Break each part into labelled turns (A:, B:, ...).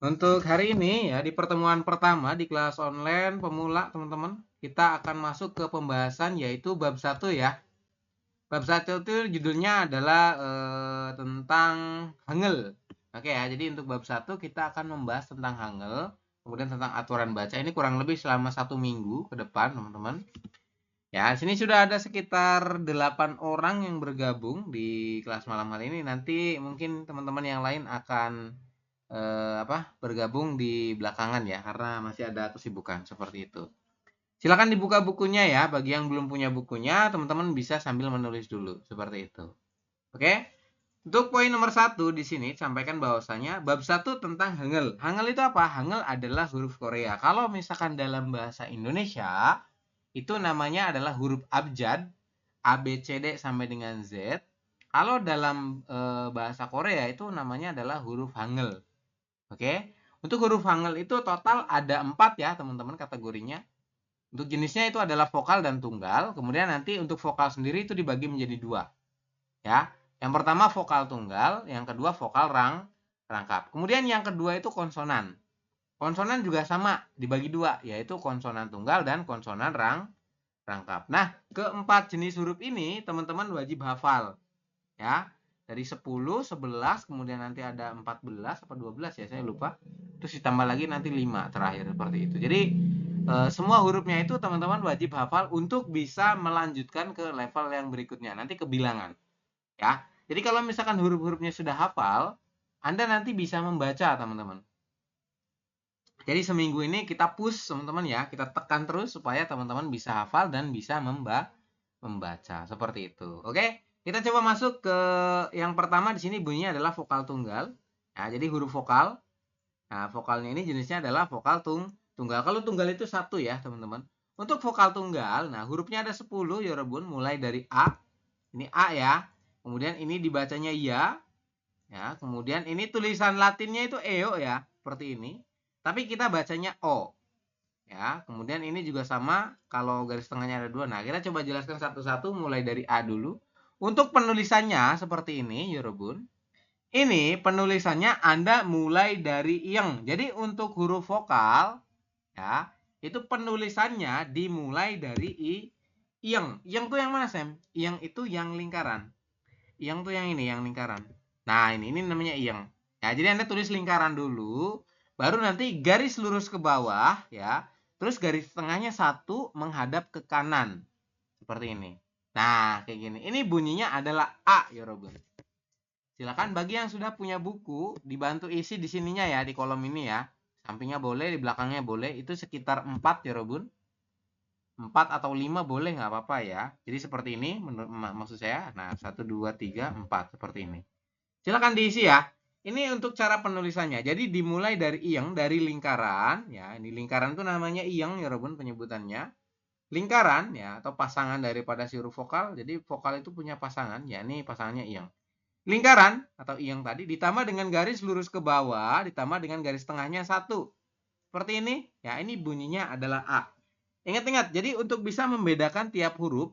A: Untuk hari ini ya di pertemuan pertama di kelas online pemula teman-teman, kita akan masuk ke pembahasan yaitu bab 1 ya. Bab 1 itu judulnya adalah tentang Hangul. Oke ya, jadi untuk bab 1 kita akan membahas tentang Hangul, kemudian tentang aturan baca. Ini kurang lebih selama 1 minggu ke depan teman-teman. Ya, sini sudah ada sekitar 8 orang yang bergabung di kelas malam hari ini. Nanti mungkin teman-teman yang lain akan bergabung di belakangan ya, karena masih ada kesibukan seperti itu. Silakan dibuka bukunya ya. Bagi yang belum punya bukunya, teman-teman bisa sambil menulis dulu seperti itu. Oke? Untuk poin nomor 1 di sini sampaikan bahwasanya bab 1 tentang Hangul. Hangul itu apa? Hangul adalah huruf Korea. Kalau misalkan dalam bahasa Indonesia, itu namanya adalah huruf abjad, A, B, C, D sampai dengan Z. Kalau dalam bahasa Korea itu namanya adalah huruf Hangul. Oke, untuk huruf Hangul itu total ada 4 ya teman-teman kategorinya. Untuk jenisnya itu adalah vokal dan tunggal. Kemudian nanti untuk vokal sendiri itu dibagi menjadi 2. Ya, yang pertama vokal tunggal, yang kedua vokal rangkap. Kemudian yang kedua itu konsonan. Konsonan juga sama, dibagi 2, yaitu konsonan tunggal dan konsonan rangkap. Nah, keempat jenis huruf ini teman-teman wajib hafal. Ya, dari 10, 11, kemudian nanti ada 14 atau 12 ya, saya lupa. Terus ditambah lagi nanti 5 terakhir seperti itu. Jadi semua hurufnya itu teman-teman wajib hafal untuk bisa melanjutkan ke level yang berikutnya, nanti ke bilangan. Ya. Jadi kalau misalkan huruf-hurufnya sudah hafal, Anda nanti bisa membaca, teman-teman. Jadi seminggu ini kita push, teman-teman ya, kita tekan terus supaya teman-teman bisa hafal dan bisa membaca seperti itu. Oke, kita coba masuk ke yang pertama. Di sini bunyinya adalah vokal tunggal. Nah, jadi huruf vokal. Nah, vokalnya ini jenisnya adalah vokal tunggal. Kalau tunggal itu 1 ya, teman-teman. Untuk vokal tunggal, nah hurufnya ada 10 ya, Rebun, mulai dari A. Ini A ya. Kemudian ini dibacanya ya. Ya, kemudian ini tulisan Latinnya itu eo ya, seperti ini. Tapi kita bacanya o. Ya, kemudian ini juga sama kalau garis tengahnya ada 2. Nah, kita coba jelaskan satu-satu mulai dari A dulu. Untuk penulisannya seperti ini, Yorobun. Ini penulisannya Anda mulai dari yang. Jadi untuk huruf vokal ya, itu penulisannya dimulai dari yang. Yang tuh yang mana, Sam? Yang itu yang lingkaran. Yang tuh yang ini, yang lingkaran. Nah, ini namanya yang. Ya, jadi Anda tulis lingkaran dulu, baru nanti garis lurus ke bawah ya. Terus garis tengahnya 1 menghadap ke kanan. Seperti ini. Nah, kayak gini. Ini bunyinya adalah A, ya Robin. Silakan bagi yang sudah punya buku, dibantu isi di sininya ya, di kolom ini ya. Sampingnya boleh, di belakangnya boleh. Itu sekitar 4 ya Robin. 4 atau 5 boleh, nggak apa-apa ya. Jadi seperti ini maksud saya. Nah, 1, 2, 3, 4. Seperti ini. Silakan diisi ya. Ini untuk cara penulisannya. Jadi dimulai dari iyeng, dari lingkaran. Ya, ini lingkaran itu namanya iyeng ya Robin penyebutannya. Lingkaran ya, atau pasangan daripada si huruf vokal. Jadi vokal itu punya pasangan. Ya, ini pasangannya iyeng. Lingkaran atau iyeng tadi ditambah dengan garis lurus ke bawah, ditambah dengan garis tengahnya 1. Seperti ini. Ya, ini bunyinya adalah A. Ingat-ingat, jadi untuk bisa membedakan tiap huruf,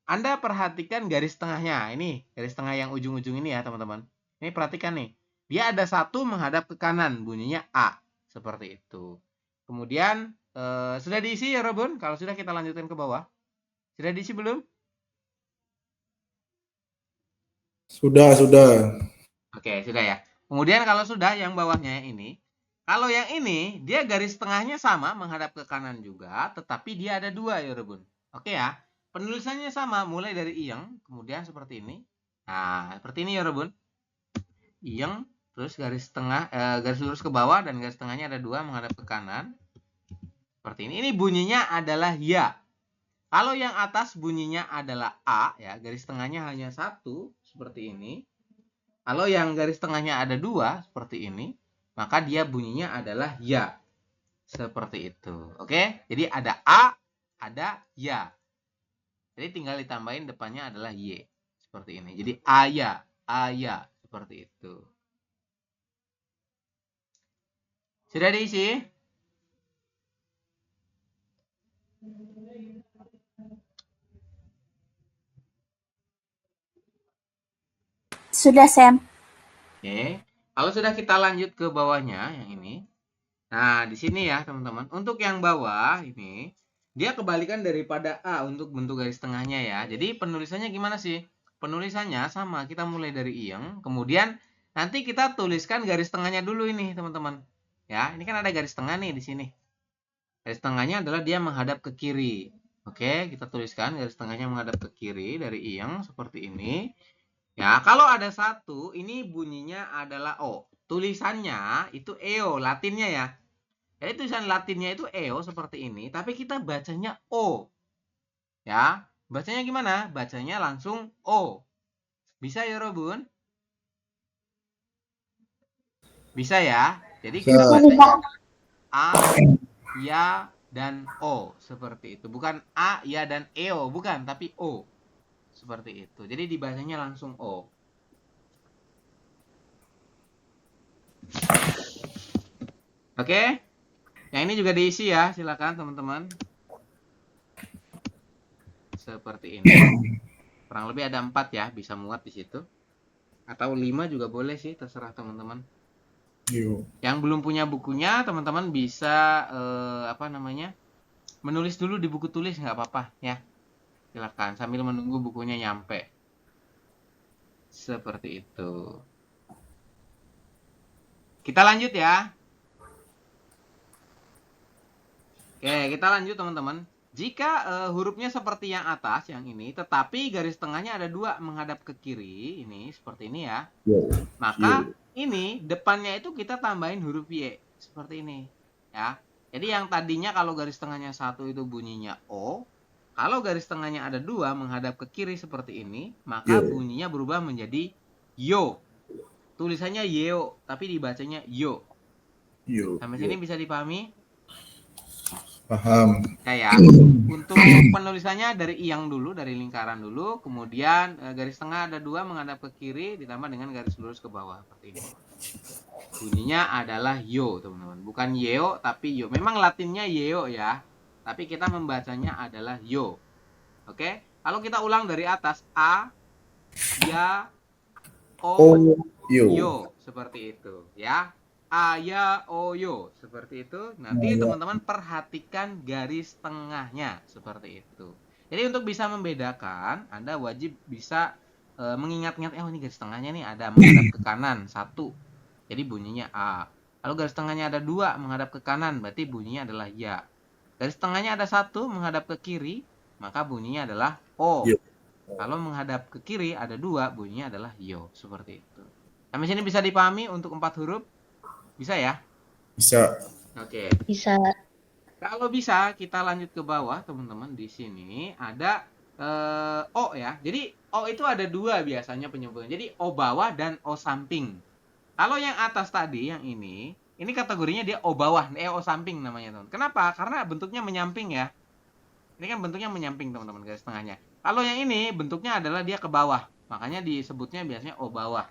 A: Anda perhatikan garis tengahnya. Ini garis tengah yang ujung-ujung ini ya, teman-teman. Ini perhatikan nih. Dia ada 1 menghadap ke kanan, bunyinya A. Seperti itu. Kemudian, sudah diisi ya, Robun? Kalau sudah, kita lanjutkan ke bawah. Sudah diisi belum?
B: Sudah, sudah.
A: Oke, sudah ya. Kemudian kalau sudah, yang bawahnya ini. Kalau yang ini, dia garis tengahnya sama, menghadap ke kanan juga, tetapi dia ada 2 ya, Robun. Oke ya. Penulisannya sama, mulai dari iyeng, kemudian seperti ini. Nah, seperti ini ya, Robun. Iyeng, terus garis lurus ke bawah, dan garis tengahnya ada 2 menghadap ke kanan. Seperti ini. Ini bunyinya adalah ya. Kalau yang atas bunyinya adalah A, ya, garis tengahnya hanya 1, seperti ini. Kalau yang garis tengahnya ada 2, seperti ini, maka dia bunyinya adalah ya. Seperti itu. Oke? Jadi ada A, ada ya. Jadi tinggal ditambahin depannya adalah Y. Seperti ini. Jadi aya, aya. Seperti itu. Sudah diisi?
C: Sudah, Sam.
A: Oke. Kalau sudah kita lanjut ke bawahnya yang ini. Nah, di sini ya, teman-teman. Untuk yang bawah ini dia kebalikan daripada A untuk bentuk garis tengahnya ya. Jadi penulisannya gimana sih? Penulisannya sama, kita mulai dari iyeng, kemudian nanti kita tuliskan garis tengahnya dulu ini, teman-teman. Ya, ini kan ada garis tengah nih di sini. Garis tengahnya adalah dia menghadap ke kiri. Oke, kita tuliskan garis tengahnya menghadap ke kiri dari iyeng seperti ini. Ya, kalau ada satu, ini bunyinya adalah O. Tulisannya itu EO, Latinnya ya. Jadi tulisan Latinnya itu EO seperti ini, tapi kita bacanya O. Ya, bacanya gimana? Bacanya langsung O. Bisa ya, Robun? Bisa ya. Jadi kita
B: Bisa.
A: bacanya A, Ya, dan O. Seperti itu. Bukan A, Ya, dan EO. Bukan, tapi O. Seperti itu. Jadi dibacanya langsung O. Oke? Yang ini juga diisi ya. Silakan teman-teman. Seperti ini. Kurang lebih ada 4 ya. Bisa muat di situ. Atau 5 juga boleh sih. Terserah teman-teman.
B: Yo.
A: Yang belum punya bukunya, teman-teman bisa menulis dulu di buku tulis, nggak apa-apa ya. Silakan sambil menunggu bukunya nyampe. Seperti itu. Kita lanjut ya. Oke, kita lanjut teman-teman. Jika hurufnya seperti yang atas, yang ini, tetapi garis tengahnya ada 2 menghadap ke kiri, ini seperti ini ya.
B: Yo.
A: Maka
B: Yo.
A: ini depannya itu kita tambahin huruf Y seperti ini ya. Jadi yang tadinya kalau garis tengahnya 1 itu bunyinya O, kalau garis tengahnya ada 2 menghadap ke kiri seperti ini, maka
B: Yo.
A: bunyinya berubah menjadi Yo. Tulisannya Yo, tapi dibacanya Yo.
B: Yo.
A: Sampai
B: Yo.
A: sini bisa dipahami?
B: Paham.
A: Kayak untuk penulisannya dari iyang dulu, dari lingkaran dulu, kemudian garis tengah ada 2 menghadap ke kiri ditambah dengan garis lurus ke bawah seperti ini. Bunyinya adalah yo, teman-teman. Bukan yeo, tapi yo. Memang Latinnya yeo ya, tapi kita membacanya adalah yo. Oke? Kalau kita ulang dari atas, A, Ya, O,
B: Yo.
A: yo. Seperti itu ya. A, Ya, O, yo. Seperti itu. Nanti
B: Ya.
A: teman-teman perhatikan garis tengahnya. Seperti itu. Jadi untuk bisa membedakan, Anda wajib bisa mengingat-ingat, oh ini garis tengahnya nih ada menghadap ke kanan, 1. Jadi bunyinya A. Lalu garis tengahnya ada 2 menghadap ke kanan, berarti bunyinya adalah Ya. Garis tengahnya ada 1 menghadap ke kiri, maka bunyinya adalah O.
B: Yo.
A: Kalau menghadap ke kiri ada 2, bunyinya adalah Yo. Seperti itu. Sampai sini bisa dipahami untuk 4 huruf? Bisa ya?
B: Bisa.
A: Oke.
C: Bisa.
A: Kalau bisa, kita lanjut ke bawah, teman-teman. Di sini ada O ya. Jadi O itu ada 2 biasanya penyebutannya. Jadi O bawah dan O samping. Kalau yang atas tadi, yang ini kategorinya dia O bawah, O samping namanya, teman. Kenapa? Karena bentuknya menyamping ya. Ini kan bentuknya menyamping, teman-teman, garis tengahnya. Kalau yang ini bentuknya adalah dia ke bawah. Makanya disebutnya biasanya O bawah.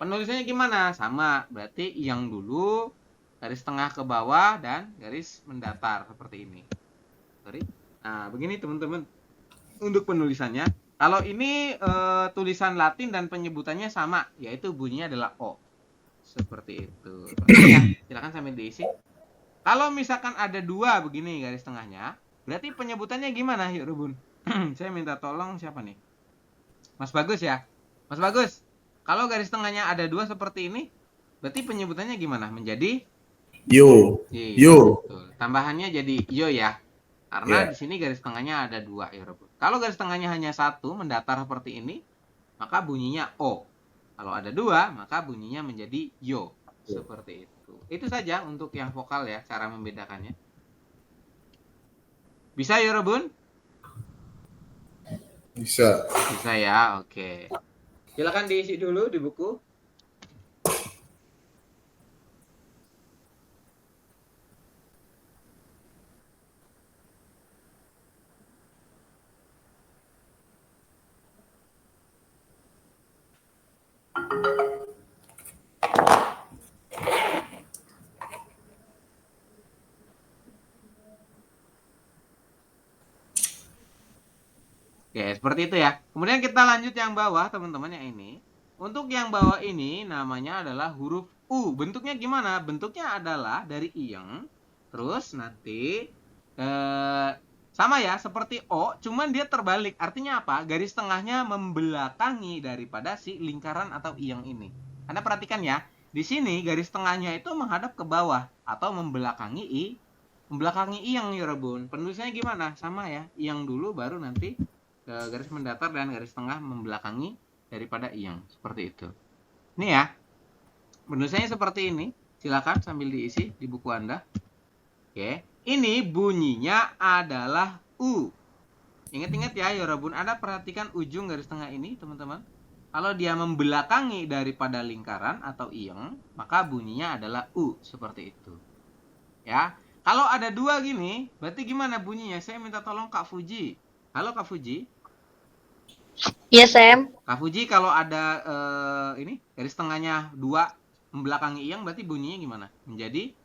A: Penulisannya gimana? Sama, berarti yang dulu, garis tengah ke bawah, dan garis mendatar, seperti ini. Sorry. Nah, begini teman-teman. Untuk penulisannya, kalau ini tulisan Latin dan penyebutannya sama, yaitu bunyinya adalah O. Seperti itu. Ya, silakan sambil diisi. Kalau misalkan ada 2 begini garis tengahnya, berarti penyebutannya gimana? Yuk, Rubun. Saya minta tolong siapa nih? Mas Bagus ya. Mas Bagus, kalau garis tengahnya ada 2 seperti ini, berarti penyebutannya gimana? Menjadi
B: Yo. Yo.
A: Betul. Tambahannya jadi yo ya. Karena
B: Ya.
A: di sini garis tengahnya ada 2 ya, Rubun. Kalau garis tengahnya hanya 1 mendatar seperti ini, maka bunyinya O. Kalau ada 2, maka bunyinya menjadi yo. Seperti itu. Itu saja untuk yang vokal ya, cara membedakannya. Bisa ya, Robun?
B: Bisa.
A: Bisa ya, oke. Silakan diisi dulu di buku. Oke, seperti itu ya. Kemudian kita lanjut yang bawah, teman-teman, yang ini. Untuk yang bawah ini namanya adalah huruf U. Bentuknya gimana? Bentuknya adalah dari iyeng. Terus nanti sama ya seperti O, cuman dia terbalik. Artinya apa? Garis tengahnya membelakangi daripada si lingkaran atau iyeng ini. Anda perhatikan ya, di sini garis tengahnya itu menghadap ke bawah atau membelakangi iyeng ya Rebun. Penulisannya gimana? Sama ya, iyeng dulu baru nanti garis mendatar dan garis tengah membelakangi daripada iyeng, seperti itu. Ini ya, penulisannya seperti ini. Silakan sambil diisi di buku Anda. Oke, ini bunyinya adalah U. Ingat-ingat ya, Yorobun, Anda perhatikan ujung garis tengah ini, teman-teman. Kalau dia membelakangi daripada lingkaran atau iyeng, maka bunyinya adalah U, seperti itu. Ya, kalau ada dua gini, berarti gimana bunyinya? Saya minta tolong Kak Fuji. Halo Kak Fuji.
C: Iya, Sam.
A: Kak Fuji, kalau ada ini garis tengahnya 2 membelakangi iyeng, berarti bunyinya gimana? Menjadi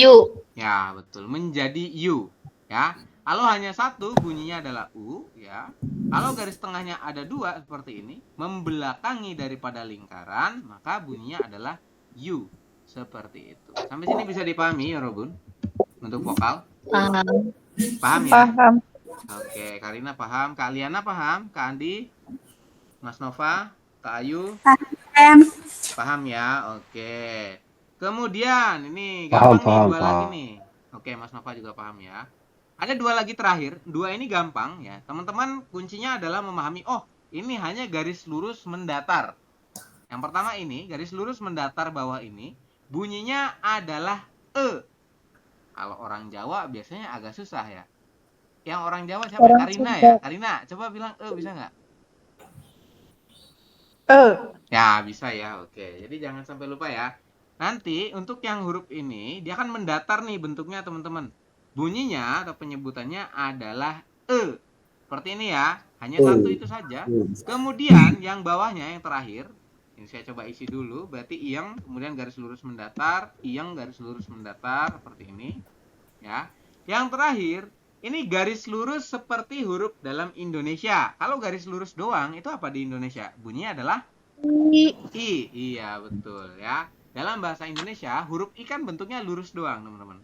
C: U.
A: Ya, betul. Menjadi U. Ya. Kalau hanya 1, bunyinya adalah U. Ya. Kalau garis tengahnya ada 2 seperti ini, membelakangi daripada lingkaran, maka bunyinya adalah U. Seperti itu. Sampai sini bisa dipahami ya, Robun? Untuk vokal?
C: Paham.
A: Paham ya?
C: Paham.
A: Oke, Karina paham, Kak Liana paham, Kak Andi, Mas Nova, Kak Ayu, paham ya? Oke. Kemudian ini gampang nih, dua lagi nih. Oke, Mas Nova juga paham ya. Ada 2 lagi terakhir, 2 ini gampang ya. Teman-teman kuncinya adalah memahami, oh ini hanya garis lurus mendatar. Yang pertama ini, garis lurus mendatar bawah ini, bunyinya adalah E. Kalau orang Jawa biasanya agak susah ya. Yang orang Jawa siapa? Karina ya? Karina, coba bilang E, bisa nggak? Ya, bisa ya. Oke, jadi jangan sampai lupa ya. Nanti untuk yang huruf ini, dia akan mendatar nih bentuknya teman-teman. Bunyinya atau penyebutannya adalah E. Seperti ini ya. Hanya satu itu saja. Kemudian yang bawahnya, yang terakhir. Ini saya coba isi dulu. Berarti iyeng, kemudian garis lurus mendatar. Iyeng, garis lurus mendatar. Seperti ini. Ya. Yang terakhir, ini garis lurus seperti huruf dalam Indonesia. Kalau garis lurus doang, itu apa di Indonesia? Bunyinya adalah I. Iya, betul ya. Dalam bahasa Indonesia, huruf I kan bentuknya lurus doang, teman-teman.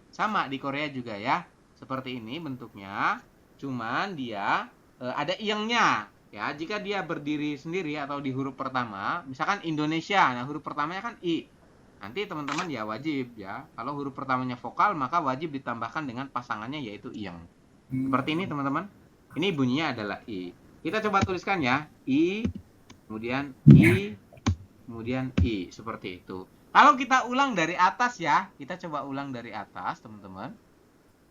A: Sama di Korea juga ya. Seperti ini bentuknya. Cuman dia ada iyengnya. Ya, jika dia berdiri sendiri atau di huruf pertama, misalkan Indonesia, nah huruf pertamanya kan I. Nanti teman-teman ya wajib ya. Kalau huruf pertamanya vokal, maka wajib ditambahkan dengan pasangannya yaitu iyeng. Seperti ini teman-teman. Ini bunyinya adalah I. Kita coba tuliskan ya. I, kemudian I, kemudian I. Seperti itu. Kalau kita ulang dari atas ya. Kita coba ulang dari atas teman-teman.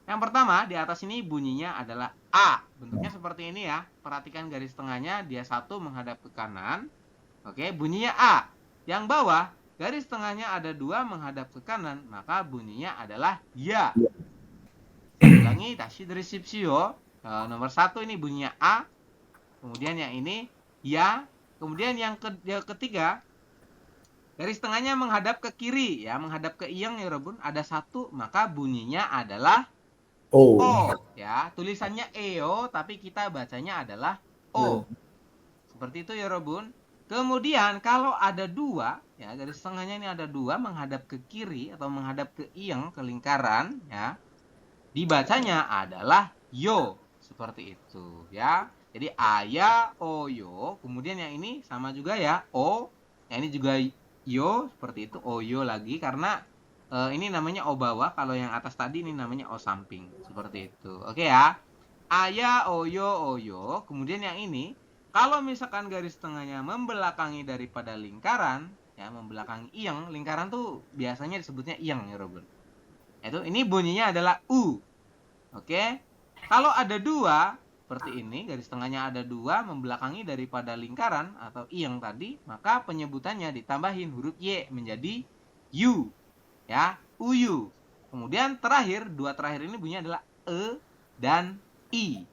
A: Yang pertama di atas ini bunyinya adalah A. Bentuknya seperti ini ya. Perhatikan garis tengahnya. Dia satu menghadap ke kanan. Oke, bunyinya A. Yang bawah garis tengahnya ada 2 menghadap ke kanan, maka bunyinya adalah ya. Ulangi, tashi deskripsio. Nomor 1 ini bunyinya A. Kemudian yang ini ya. Kemudian yang ketiga, garis tengahnya menghadap ke kiri ya, menghadap ke iyeng ya Robun. Ada 1, maka bunyinya adalah O. Ya, tulisannya EO, tapi kita bacanya adalah O. Seperti itu ya Robun. Kemudian kalau ada 2, ya garis tengahnya ini ada 2 menghadap ke kiri atau menghadap ke iyeng, ke lingkaran, ya. Dibacanya adalah yo, seperti itu, ya. Jadi aya, oyo, kemudian yang ini sama juga ya, o. Yang ini juga yo, seperti itu, oyo lagi karena ini namanya o bawah, kalau yang atas tadi ini namanya o samping, seperti itu. Oke ya. Aya, oyo, oyo, kemudian yang ini kalau misalkan garis tengahnya membelakangi daripada lingkaran, ya membelakangi iyeng, lingkaran tuh biasanya disebutnya iyeng ya Robin. Itu ini bunyinya adalah U. Oke. Kalau ada 2 seperti ini, garis tengahnya ada 2 membelakangi daripada lingkaran atau iyeng tadi, maka penyebutannya ditambahin huruf Y menjadi U. Ya, uyu. Kemudian terakhir, 2 terakhir ini bunyinya adalah E dan I.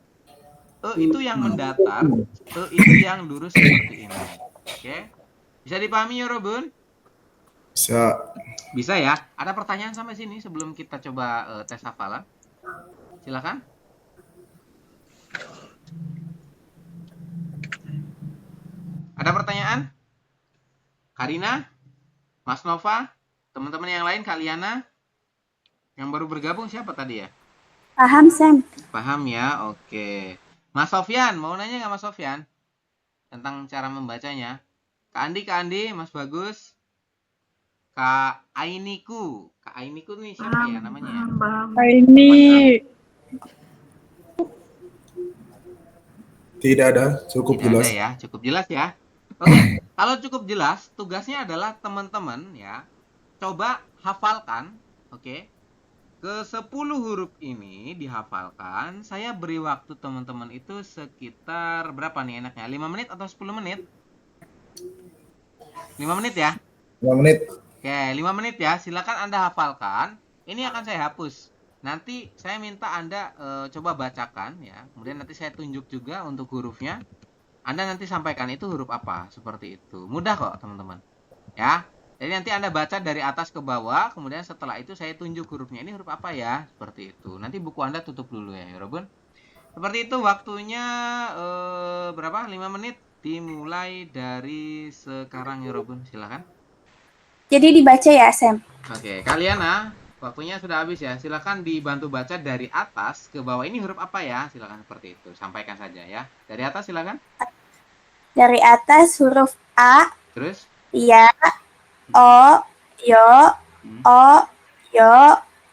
A: E itu yang mendatar, E itu yang lurus seperti ini. Oke. Bisa dipahami ya, Robun?
B: Bisa.
A: Bisa ya. Ada pertanyaan sampai sini sebelum kita coba tes hafalan? Silakan. Ada pertanyaan? Karina, Mas Nova, teman-teman yang lain, Kaliana, yang baru bergabung siapa tadi ya?
D: Paham, Sam.
A: Paham ya? Oke. Mas Sofyan, mau nanya nggak Mas Sofyan? Tentang cara membacanya. Kak Andi, Mas Bagus, Kak Ainiku. Kak Ainiku nih siapa ya namanya ya?
D: Ini
B: Tidak ada, cukup
A: Tidak
B: jelas.
A: ada ya, cukup jelas ya. Oke, kalau cukup jelas, tugasnya adalah teman-teman ya, coba hafalkan, oke. Ke 10 huruf ini dihafalkan. Saya beri waktu teman-teman itu sekitar berapa nih enaknya? 5 menit atau 10 menit? 5 menit ya?
B: 5 menit.
A: Oke, 5 menit ya. Silakan Anda hafalkan. Ini akan saya hapus. Nanti saya minta Anda coba bacakan ya. Kemudian nanti saya tunjuk juga untuk hurufnya. Anda nanti sampaikan itu huruf apa, seperti itu. Mudah kok, teman-teman. Ya. Jadi nanti Anda baca dari atas ke bawah, kemudian setelah itu saya tunjuk hurufnya. Ini huruf apa ya? Seperti itu. Nanti buku Anda tutup dulu ya, Yorobun. Seperti itu waktunya berapa? 5 menit. Dimulai dari sekarang, Yorobun. Silakan.
D: jadi dibaca ya, Sam.
A: Oke, Kaliana, waktunya sudah habis ya. Silakan dibantu baca dari atas ke bawah. Ini huruf apa ya? Silakan seperti itu. Sampaikan saja ya. Dari atas silakan.
D: Dari atas huruf A,
A: Terus?
D: ya, O, Yo, O, Yo,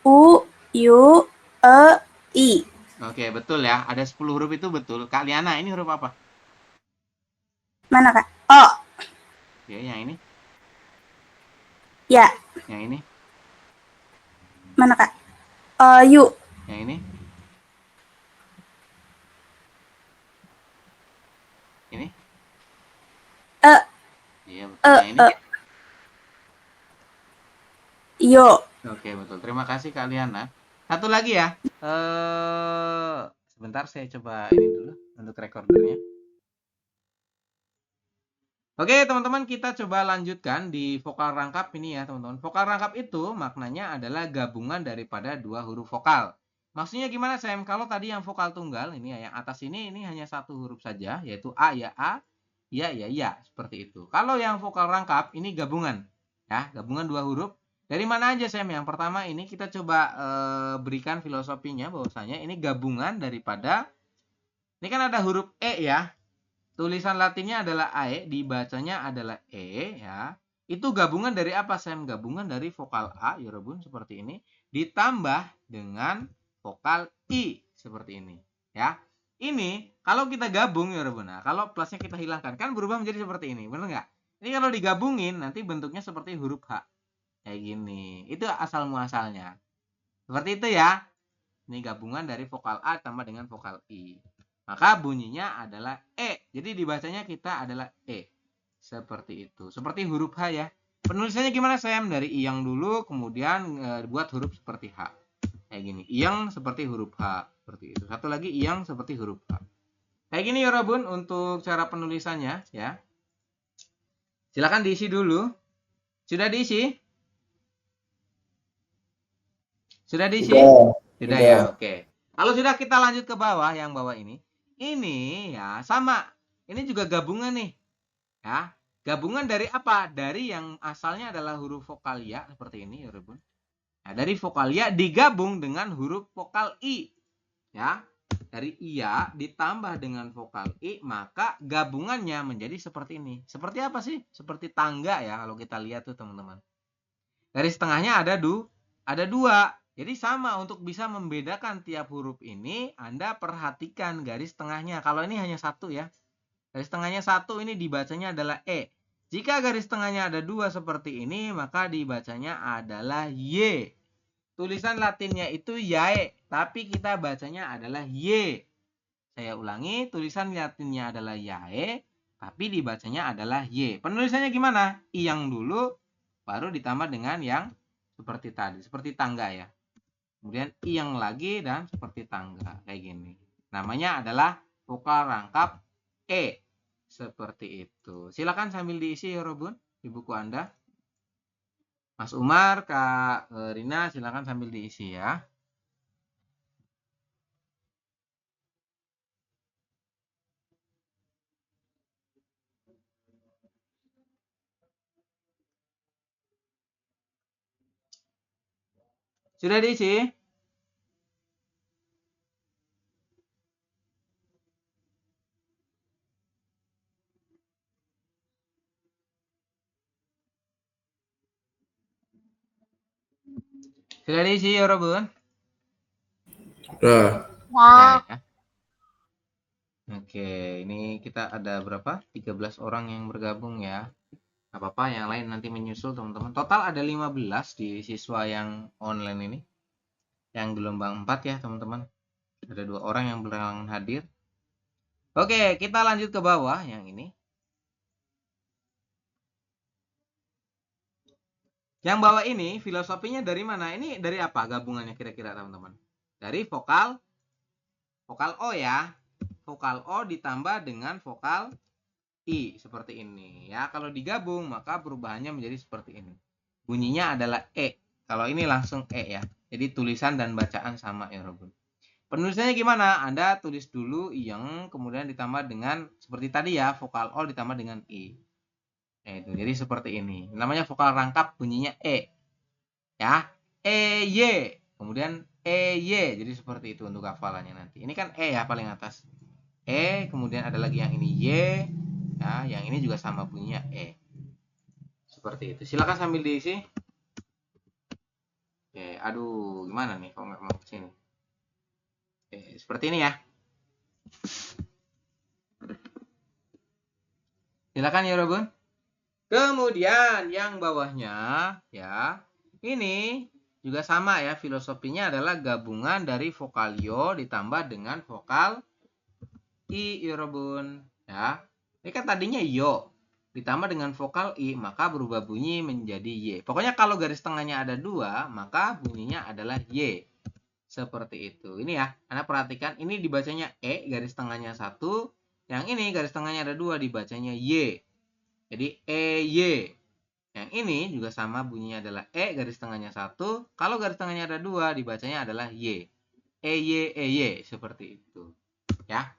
D: U, Yu, E, I.
A: Oke, betul ya. Ada 10 huruf itu betul. Kak Liana, ini huruf apa?
D: Mana, Kak? O,
A: Oke, yang ini.
D: ya.
A: Yang ini.
D: Mana, Kak? Yu.
A: Yang ini. Ini.
D: E,
A: Iya, betul. Yang ini.
D: Yo.
A: Oke, betul. Terima kasih Kak Liana. Satu lagi ya. Sebentar saya coba ini dulu untuk recordernya. Oke, teman-teman, kita coba lanjutkan di vokal rangkap ini ya, teman-teman. Vokal rangkap itu maknanya adalah gabungan daripada dua huruf vokal. Maksudnya gimana, Sam? Kalau tadi yang vokal tunggal, ini ya, yang atas ini hanya satu huruf saja, yaitu A ya A, ya ya ya, seperti itu. Kalau yang vokal rangkap, ini gabungan. Ya, gabungan dua huruf. Dari mana aja, Sam? Yang pertama ini kita coba berikan filosofinya, bahwasanya ini gabungan daripada, ini kan ada huruf E ya. Tulisan latinnya adalah AE, dibacanya adalah E ya. Itu gabungan dari apa, Sam? Gabungan dari vokal A, Yorobun, seperti ini, ditambah dengan vokal I, seperti ini. Ya. Ini, kalau kita gabung, Yorobun, nah, kalau plusnya kita hilangkan, kan berubah menjadi seperti ini, bener nggak? Ini kalau digabungin, nanti bentuknya seperti huruf H. Kayak gini. Itu asal muasalnya. Seperti itu ya. Ini gabungan dari vokal A tambah dengan vokal I. Maka bunyinya adalah E. Jadi dibacanya kita adalah E. Seperti itu. Seperti huruf H ya. Penulisannya gimana, Sam? Dari iyang dulu, kemudian buat huruf seperti H. Kayak gini. Iyang seperti huruf H. Seperti itu. Satu lagi iyang seperti huruf H. Kayak gini ya, Robun, untuk cara penulisannya ya. Silakan diisi dulu. Sudah diisi? Sudah diisi? Sudah ya, oke. Kalau sudah, kita lanjut ke bawah, yang bawah ini. Ini ya sama. Ini juga gabungan nih. Ya. Gabungan dari apa? Dari yang asalnya adalah huruf vokal ya, seperti ini ya, Rebun. Nah, dari vokal ya digabung dengan huruf vokal I. Ya. Dari iya ditambah dengan vokal I, maka gabungannya menjadi seperti ini. Seperti apa sih? Seperti tangga ya, kalau kita lihat tuh, teman-teman. Garis tengahnya ada dua. Jadi sama, untuk bisa membedakan tiap huruf ini, Anda perhatikan garis tengahnya. Kalau ini hanya satu ya. Garis tengahnya satu, ini dibacanya adalah E. Jika garis tengahnya ada dua seperti ini, maka dibacanya adalah Y. Tulisan latinnya itu yae, tapi kita bacanya adalah Y. Saya ulangi, tulisan latinnya adalah yae, tapi dibacanya adalah Y. Penulisannya gimana? Iyang dulu, baru ditambah dengan yang seperti tadi, seperti tangga ya. Kemudian iyang lagi dan seperti tangga, kayak gini. Namanya adalah vokal rangkap E. Seperti itu. Silakan sambil diisi ya, Robun, di buku Anda. Mas Umar, Kak Rina, silakan sambil diisi ya. Sudah diisi? Sudah diisi ya, Robun?
B: Udah.
C: Wah.
A: Ya. Oke, ini kita ada berapa? 13 orang yang bergabung ya. Gak apa-apa, yang lain nanti menyusul teman-teman. Total ada 15 di siswa yang online ini. Yang gelombang 4 ya teman-teman. Ada 2 orang yang berhalangan hadir. Oke, kita lanjut ke bawah yang ini. Yang bawah ini filosofinya dari mana? Ini dari apa gabungannya kira-kira teman-teman? Dari vokal O ya. Vokal O ditambah dengan vokal I seperti ini ya. Kalau digabung maka perubahannya menjadi seperti ini. Bunyinya adalah E. Kalau ini langsung E ya. Jadi tulisan dan bacaan sama ya Robun. Penulisannya gimana? Anda tulis dulu yang kemudian ditambah dengan seperti tadi ya, vokal O ditambah dengan I. Nah, itu. Jadi seperti ini. Namanya vokal rangkap bunyinya E. Ya. E Y. Kemudian E Y. Jadi seperti itu untuk hafalannya nanti. Ini kan E ya paling atas. E, kemudian ada lagi yang ini Y, ya, yang ini juga sama bunyinya E. Seperti itu. Silakan sambil diisi. Oke, aduh, gimana nih kok nggak mau ke sini? Oke, seperti ini ya. Silakan ya Robun. Kemudian yang bawahnya ya, ini juga sama ya, filosofinya adalah gabungan dari vokal yo ditambah dengan vokal I ya Robun ya. Ini kan tadinya yo ditambah dengan vokal I maka berubah bunyi menjadi Y. Pokoknya kalau garis tengahnya ada 2 maka bunyinya adalah Y. Seperti itu. Ini ya, Anda perhatikan ini dibacanya E garis tengahnya 1, yang ini garis tengahnya ada 2 dibacanya Y. Jadi EY. Yang ini juga sama bunyinya adalah E garis tengahnya 1, kalau garis tengahnya ada 2 dibacanya adalah Y. EY seperti itu. Ya.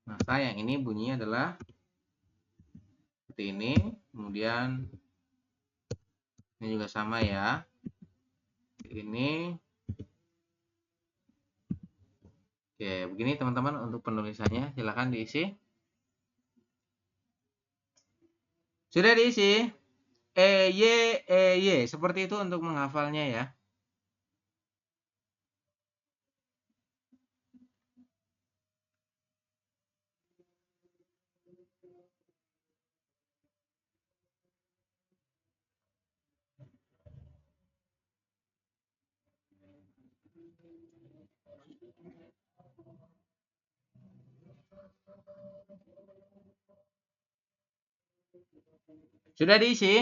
A: Maka yang ini bunyinya adalah seperti ini. Kemudian ini juga sama ya. Ini. Oke, begini teman-teman untuk penulisannya. Silakan diisi. Sudah diisi? EY. Seperti itu untuk menghafalnya ya. Sudah diisi?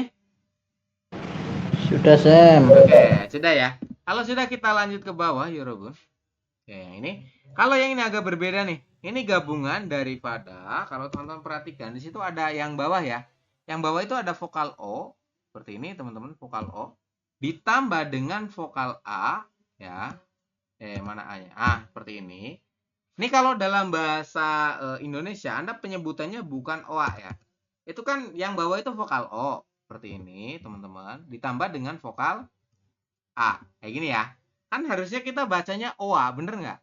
E: Sudah, Sam.
A: Oke, sudah ya. Kalau sudah kita lanjut ke bawah, ya Robun. Oke, yang ini. Kalau yang ini agak berbeda nih. Ini gabungan daripada, kalau teman-teman perhatikan, di situ ada yang bawah ya. Yang bawah itu ada vokal O. Seperti ini, teman-teman, vokal O. Ditambah dengan vokal A. Ya. Mana A-nya? Seperti ini. Ini kalau dalam bahasa Indonesia, Anda penyebutannya bukan OA ya. Itu kan yang bawah itu vokal O. Seperti ini, teman-teman. Ditambah dengan vokal A. Kayak gini ya. Kan harusnya kita bacanya OA, bener nggak?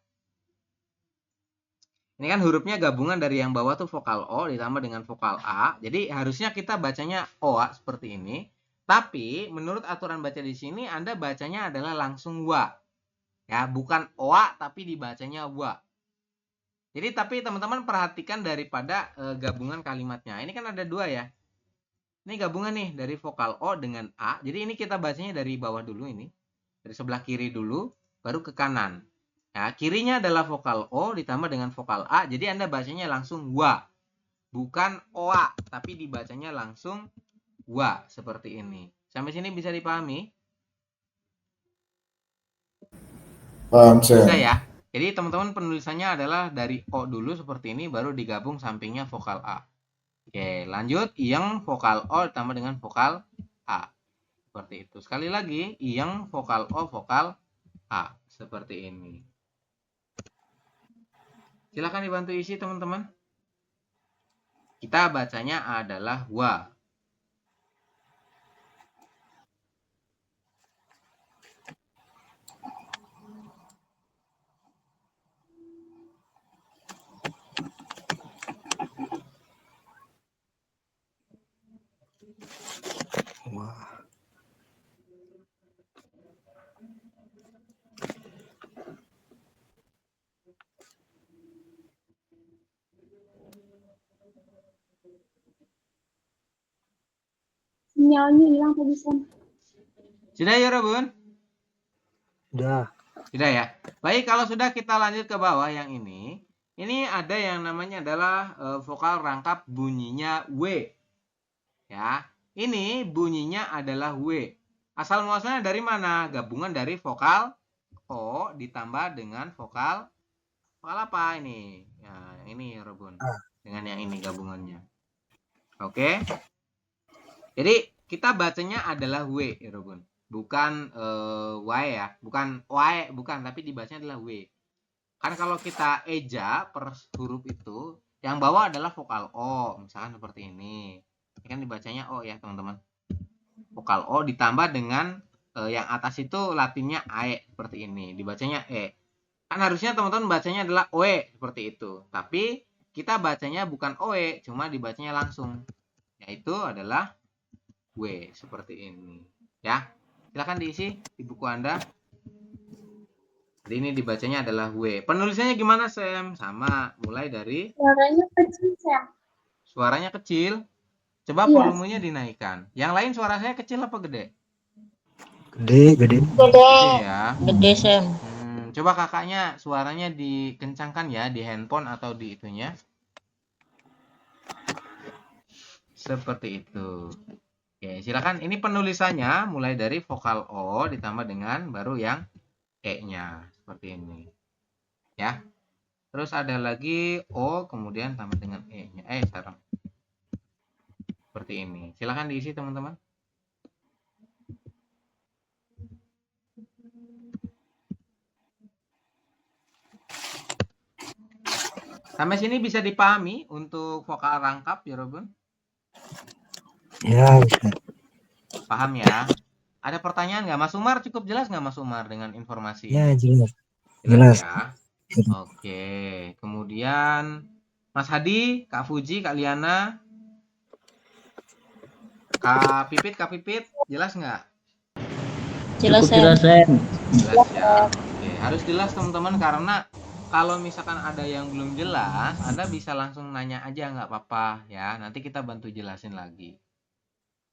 A: Ini kan hurufnya gabungan dari yang bawah tuh vokal O ditambah dengan vokal A. Jadi harusnya kita bacanya OA seperti ini. Tapi menurut aturan baca di sini Anda bacanya adalah langsung WA. Ya, bukan OA tapi dibacanya WA. Jadi tapi teman-teman perhatikan daripada gabungan kalimatnya. Ini kan ada 2 ya. Ini gabungan nih dari vokal O dengan A. Jadi ini kita bacanya dari bawah dulu ini. Dari sebelah kiri dulu baru ke kanan. Ya, kirinya adalah vokal O ditambah dengan vokal A. Jadi Anda bacanya langsung WA. Bukan OA, tapi dibacanya langsung WA seperti ini. Sampai sini bisa dipahami?
B: Paham, Sam.
A: Bisa ya. Jadi teman-teman penulisannya adalah dari O dulu seperti ini baru digabung sampingnya vokal A. Oke, lanjut yang vokal O ditambah dengan vokal A. Seperti itu. Sekali lagi, yang vokal O, vokal A. Seperti ini. Silakan dibantu isi teman-teman. kita bacanya adalah wa.
D: Sinyalnya hilang tadi, Sam.
A: Sudah ya, Robun?
E: Udah.
A: Sudah ya. Baik, kalau sudah kita lanjut ke bawah yang ini. Ini ada yang namanya adalah vokal rangkap bunyinya W. Ya, ini bunyinya adalah W. Asal muasalnya dari mana? Gabungan dari vokal O ditambah dengan vokal apa ini? Ya, yang ini Robun. Dengan yang ini gabungannya. Oke. Jadi kita bacanya adalah W ya Robun. Bukan Y ya. Bukan Y, bukan, tapi dibacanya adalah W. Kan kalau kita eja per huruf itu, yang bawah adalah vokal O. Misalkan seperti ini. Ini kan dibacanya O ya teman-teman. Vokal O ditambah dengan yang atas itu latinnya AE seperti ini. Dibacanya E. Kan harusnya teman-teman bacanya adalah OE seperti itu. Tapi kita bacanya bukan OE, cuma dibacanya langsung. Yaitu adalah W seperti ini. Ya. Silakan diisi di buku Anda. Jadi ini dibacanya adalah W. Penulisannya gimana, Sam? Sama, mulai dari
D: Suaranya kecil, Sam.
A: suaranya kecil. Coba
D: Iya.
A: volumenya dinaikkan. Yang lain suara saya kecil apa gede?
E: Gede.
C: Gede.
A: Gede ya.
C: Gede, Sam.
A: Coba kakaknya suaranya dikencangkan ya di handphone atau di itunya. Seperti itu. Oke, silakan. Ini penulisannya mulai dari vokal O ditambah dengan baru yang E-nya. Seperti ini. Ya. Terus ada lagi O kemudian tambah dengan E-nya. Sekarang. Seperti ini. Silakan diisi teman-teman. Sampai sini bisa dipahami untuk vokal rangkap ya Robun?
E: Ya, bisa.
A: Paham ya? Ada pertanyaan nggak? Mas Umar cukup jelas nggak Mas Umar dengan informasi?
E: Ya, jelas.
A: Jelas ya. Oke. Kemudian Mas Hadi, Kak Fuji, Kak Liana, Kak Pipit, jelas nggak?
C: Jelas, Sam.
A: Jelas ya. Oke, harus jelas teman-teman karena kalau misalkan ada yang belum jelas, Anda bisa langsung nanya aja nggak apa-apa ya. Nanti kita bantu jelasin lagi.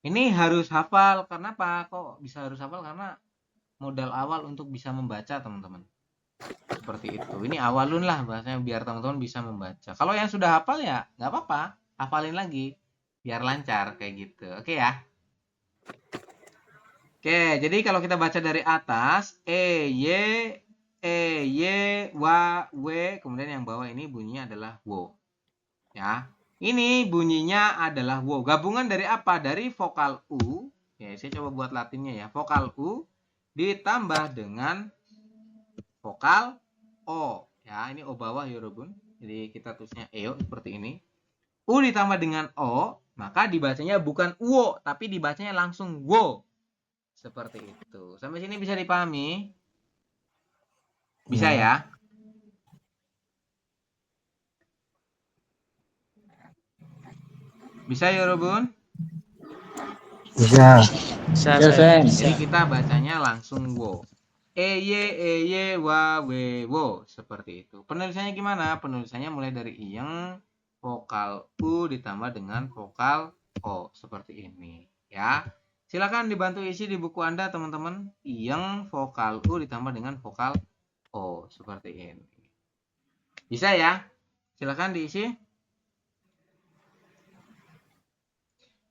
A: Ini harus hafal. Kenapa? Kok bisa harus hafal? Karena modal awal untuk bisa membaca teman-teman. Seperti itu. Ini awalun lah bahasanya biar teman-teman bisa membaca. Kalau yang sudah hafal ya nggak apa-apa. Hafalin lagi. Biar lancar kayak gitu. Oke ya. Oke, jadi kalau kita baca dari atas, Y, Wa, W, kemudian yang bawah ini bunyinya adalah Wo. Ya, ini bunyinya adalah Wo. Gabungan dari apa? Dari vokal U. Ya, saya coba buat latinnya ya. Vokal U ditambah dengan vokal O. Ya, ini O bawah ya Robun. Jadi kita tulisnya EO seperti ini. U ditambah dengan O, maka dibacanya bukan Wo, tapi dibacanya langsung Wo. Seperti itu. Sampai sini bisa dipahami? Bisa ya? Bisa ya Robun?
E: Bisa.
A: Jadi kita bacanya langsung Wo. Eye, wa, we, wo. Seperti itu. Penulisannya gimana? Penulisannya mulai dari iyeng, vokal U ditambah dengan vokal O. Seperti ini. Ya. Silakan dibantu isi di buku Anda teman-teman. Iyeng, vokal U ditambah dengan vokal O. Seperti ini. Bisa ya? Silakan diisi.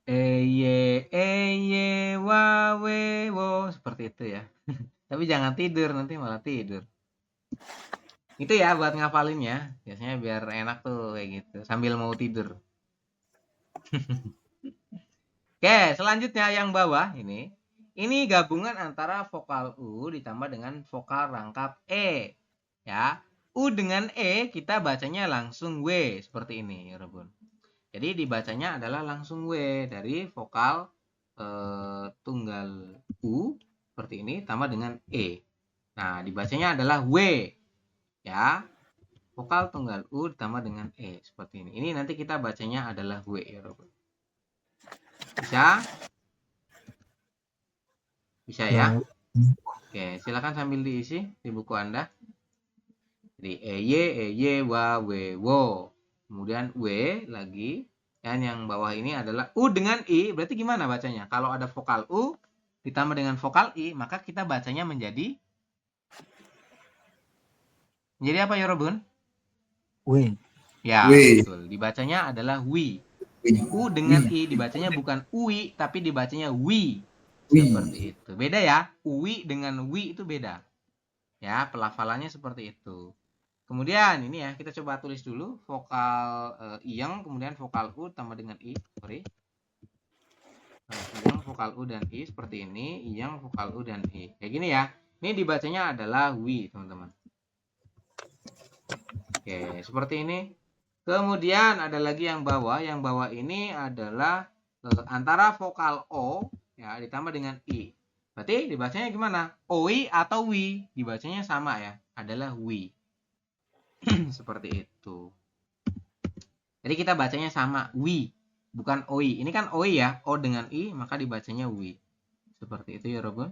A: Eye, wa, we, wo. Seperti itu ya. Tapi jangan tidur, nanti malah tidur. Itu ya buat ngafalinnya. Biasanya biar enak tuh kayak gitu. Sambil mau tidur. Oke, selanjutnya yang bawah ini. Ini gabungan antara vokal U ditambah dengan vokal rangkap E. Ya, U dengan E kita bacanya langsung W. Seperti ini, Robun. Jadi dibacanya adalah langsung W dari vokal tunggal U seperti ini tambah dengan E. Nah, dibacanya adalah W ya. Vokal tunggal U ditambah dengan E seperti ini. Ini nanti kita bacanya adalah W ya, Robert. Bisa? Bisa ya? Oke, silakan sambil diisi di buku Anda. Jadi EY, wa, we, wo. Kemudian W lagi. Dan yang bawah ini adalah U dengan I. Berarti gimana bacanya? Kalau ada vokal U ditambah dengan vokal I, maka kita bacanya menjadi apa ya, Robun?
E: Win.
A: Ya,
B: Wi.
A: betul. Dibacanya adalah wi.
B: Wi.
A: U dengan I dibacanya bukan ui, tapi dibacanya wi.
B: Wi.
A: Seperti itu. Beda ya. Ui dengan wi itu beda. Ya, pelafalannya seperti itu. Kemudian ini ya, kita coba tulis dulu vokal iyang, kemudian vokal U tambah dengan I. Sorry. Iyang, vokal U dan I seperti ini. Iyang, vokal U dan I. Kayak gini ya. Ini dibacanya adalah wi, teman-teman. Oke, seperti ini. Kemudian ada lagi yang bawah. Yang bawah ini adalah antara vokal O ya ditambah dengan I. Berarti dibacanya gimana? Oi atau wi? Dibacanya sama ya. Adalah wi. Seperti itu. Jadi kita bacanya sama, wi, bukan oi. Ini kan oi ya, o dengan i, maka dibacanya wi. Seperti itu ya, Robun.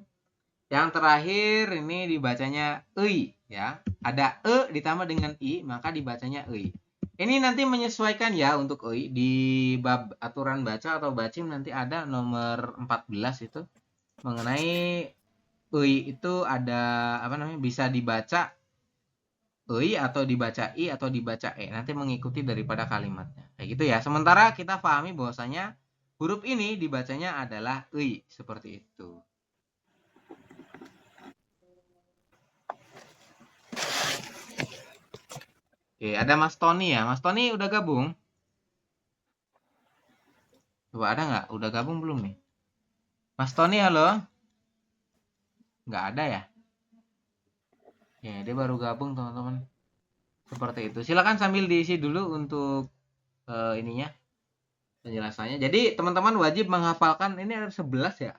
A: Yang terakhir ini dibacanya ei ya. Ada e ditambah dengan i, maka dibacanya ei. Ini nanti menyesuaikan ya untuk ei di bab aturan baca atau bacim nanti ada nomor 14 itu mengenai ei itu ada apa namanya? Bisa dibaca ei atau dibaca i atau dibaca e, nanti mengikuti daripada kalimatnya kayak gitu ya. Sementara kita pahami bahwasanya huruf ini dibacanya adalah ei seperti itu. Oke, ada Mas Tony ya. Mas Tony udah gabung? Coba ada nggak? Udah gabung belum nih? Mas Tony, halo? Nggak ada ya? Ya, dia baru gabung teman-teman. Seperti itu. Silakan sambil diisi dulu untuk ininya penjelasannya. Jadi teman-teman wajib menghafalkan, ini ada 11 ya.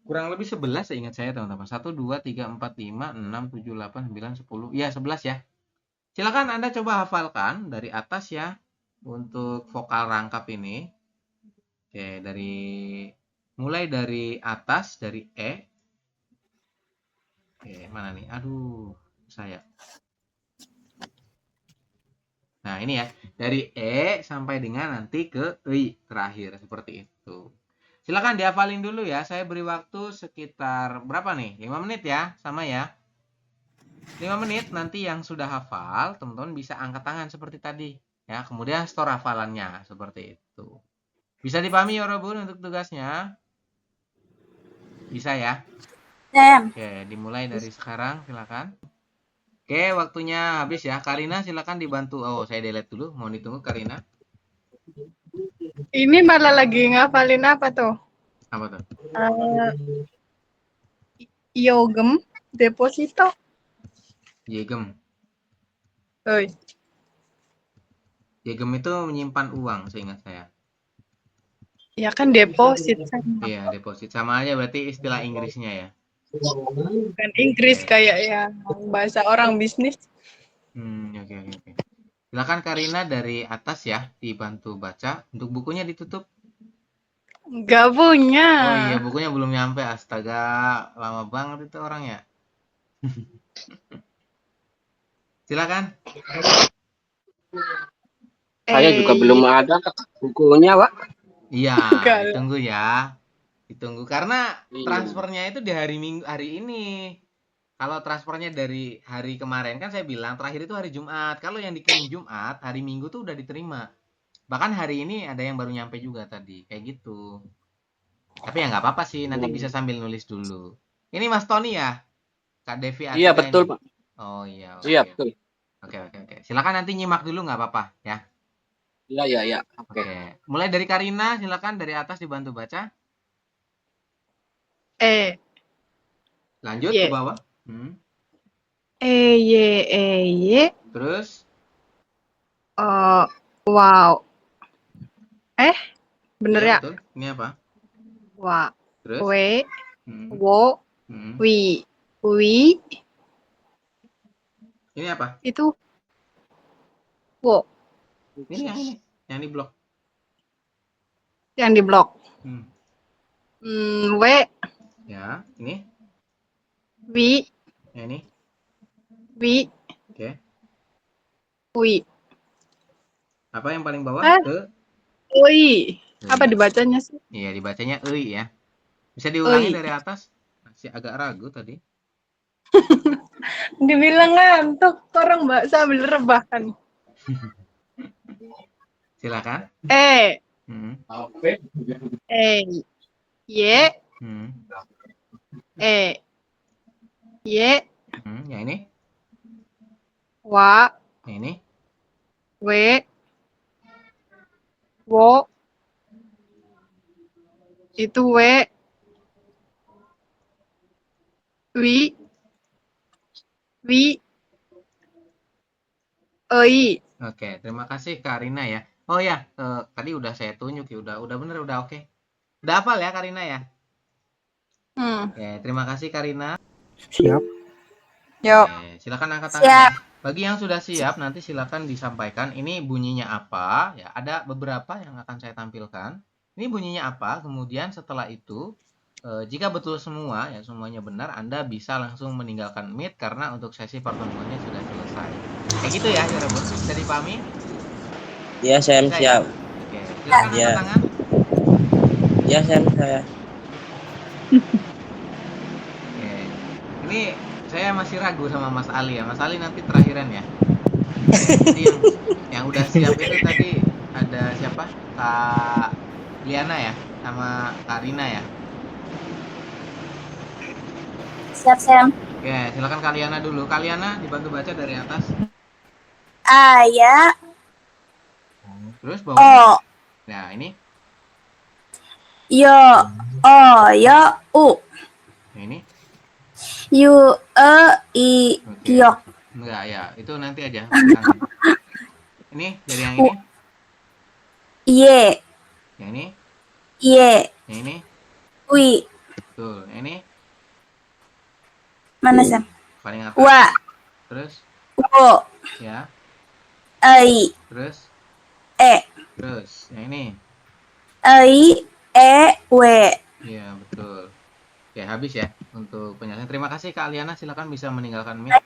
A: Kurang lebih 11 ya, ingat saya teman-teman. 1, 2, 3, 4, 5, 6, 7, 8, 9, 10. Ya 11 ya. Silakan Anda coba hafalkan dari atas ya. Untuk vokal rangkap ini. Oke, mulai dari atas, dari E. Oke, mana nih? Aduh, saya. Nah, ini ya. Dari E sampai dengan nanti ke I terakhir. Seperti itu. Silakan dihafalin dulu ya. Saya beri waktu sekitar berapa nih? 5 menit ya. Sama ya. 5 menit nanti yang sudah hafal, teman-teman bisa angkat tangan seperti tadi. Ya, kemudian store hafalannya. Seperti itu. Bisa dipahami ya, Robun, untuk tugasnya? Bisa ya?
D: Sam.
A: Oke, dimulai dari sekarang, silakan. Oke, waktunya habis ya. Karina, silakan dibantu. Oh, saya delete dulu. Mohon ditunggu, Karina.
F: Ini malah lagi ngafalin apa tuh?
A: Apa tuh?
F: Yogem, deposito.
A: Yegem.
F: Oi.
A: Yegem itu menyimpan uang, seingat saya.
F: Ya kan deposit.
A: Iya, deposit. Sama aja berarti istilah Inggrisnya ya.
F: Bukan Inggris kayak yang bahasa orang bisnis.
A: Oke. Silakan Karina dari atas ya, dibantu baca. Untuk bukunya ditutup.
F: Gak punya.
A: Oh iya, bukunya belum nyampe. Astaga, lama banget itu orang ya. Silakan.
G: Saya juga belum ada bukunya, Pak.
A: Iya,
F: Enggak.
A: ditunggu ya. Ditunggu karena
G: Iya.
A: transfernya itu di hari ini. Kalau transfernya dari hari kemarin kan saya bilang terakhir itu hari Jumat. Kalau yang dikirim Jumat, hari Minggu tuh udah diterima. Bahkan hari ini ada yang baru nyampe juga tadi, kayak gitu. Tapi ya nggak apa-apa sih, nanti bisa sambil nulis dulu. Ini Mas Tony ya? Kak Devi
G: Iya,
A: Atika
G: betul,
A: ini?
G: Pak.
A: Oh iya, oke.
G: Iya, betul.
A: Oke. Silakan nanti nyimak dulu nggak apa-apa ya.
G: Iya.
A: Oke. Mulai dari Karina, silakan dari atas dibantu baca. Lanjut ke bawah.
F: Y.
A: Terus
F: Wow. Bener
A: Iya,
F: ya?
A: betul. Ini apa?
F: Wa.
A: Terus?
F: We.
A: Hmm.
F: Wo.
A: Hmm.
F: Wi. Wi.
A: Ini apa?
F: Itu. Wo.
A: Ini yang di blok.
F: Yang di blok.
A: Hmm.
F: We.
A: Ya, ini.
F: Wi.
A: Ya, ini.
F: Wi.
A: Oke.
F: Wi.
A: Apa yang paling bawah?
F: Ui. Apa dibacanya sih?
A: Iya, dibacanya EI ya. Bisa diulangi
F: Ui.
A: dari atas? Masih agak ragu tadi.
F: Dibilang ngantuk, orang mbak sambil rebahan.
A: Silakan.
F: E.
A: Hmm.
F: E. Y.
A: Hmm.
F: E. Y.
A: Yang ini?
F: Wa.
A: Yang ini?
F: We. Wo. Itu we. Wi. Wi. Oi.
A: Oke, terima kasih Kak Rina ya. Oh ya, tadi udah saya tunjuk ya, udah bener, udah oke. Udah hafal ya Kak Rina ya? Oke, terima kasih Kak Rina.
E: Siap.
F: Yuk.
A: Oke, silakan angkat tangan.
D: Siap.
A: Ya. Bagi yang sudah siap, nanti silakan disampaikan. Ini bunyinya apa? Ya, ada beberapa yang akan saya tampilkan. Ini bunyinya apa? Kemudian setelah itu, jika betul semua, ya semuanya benar, Anda bisa langsung meninggalkan Meet karena untuk sesi pertemuannya sudah selesai. Kayak gitu ya, Rebus. Bisa dipahami?
G: Iya, Sam,
A: Bisa ya?
G: siap.
A: Oke, silakan
G: Iya.
A: angkat tangan.
G: Iya, Sam, saya.
A: Oke. Ini saya masih ragu sama Mas Ali ya. Mas Ali nanti terakhiran ya. Jadi yang udah siap itu tadi ada siapa? Kak Liana ya, sama Kak Rina ya.
D: Siap, Sam.
A: Oke, silakan Kak Liana dulu. Kak Liana dibantu baca dari atas.
D: Aya.
A: Terus bawah.
D: O.
A: Nah, ini.
D: Yo. O. Yo. U.
A: Nah, ini.
D: Yu. I.
A: Oke.
D: Yok.
A: Enggak ya, itu nanti aja. Ini dari yang ini.
D: Y.
A: Yang ini.
D: Y.
A: Yang ini.
D: Wi.
A: Betul. Yang ini
D: Mana, Sam?
A: paling atas.
D: Wa.
A: Terus
D: Wo.
A: ya.
D: Ai.
A: Terus
D: E.
A: terus yang ini.
D: Ai. E. W.
A: Iya, betul. Oke, habis ya untuk penjelasan. Terima kasih Kak Liana, silakan bisa meninggalkan mic.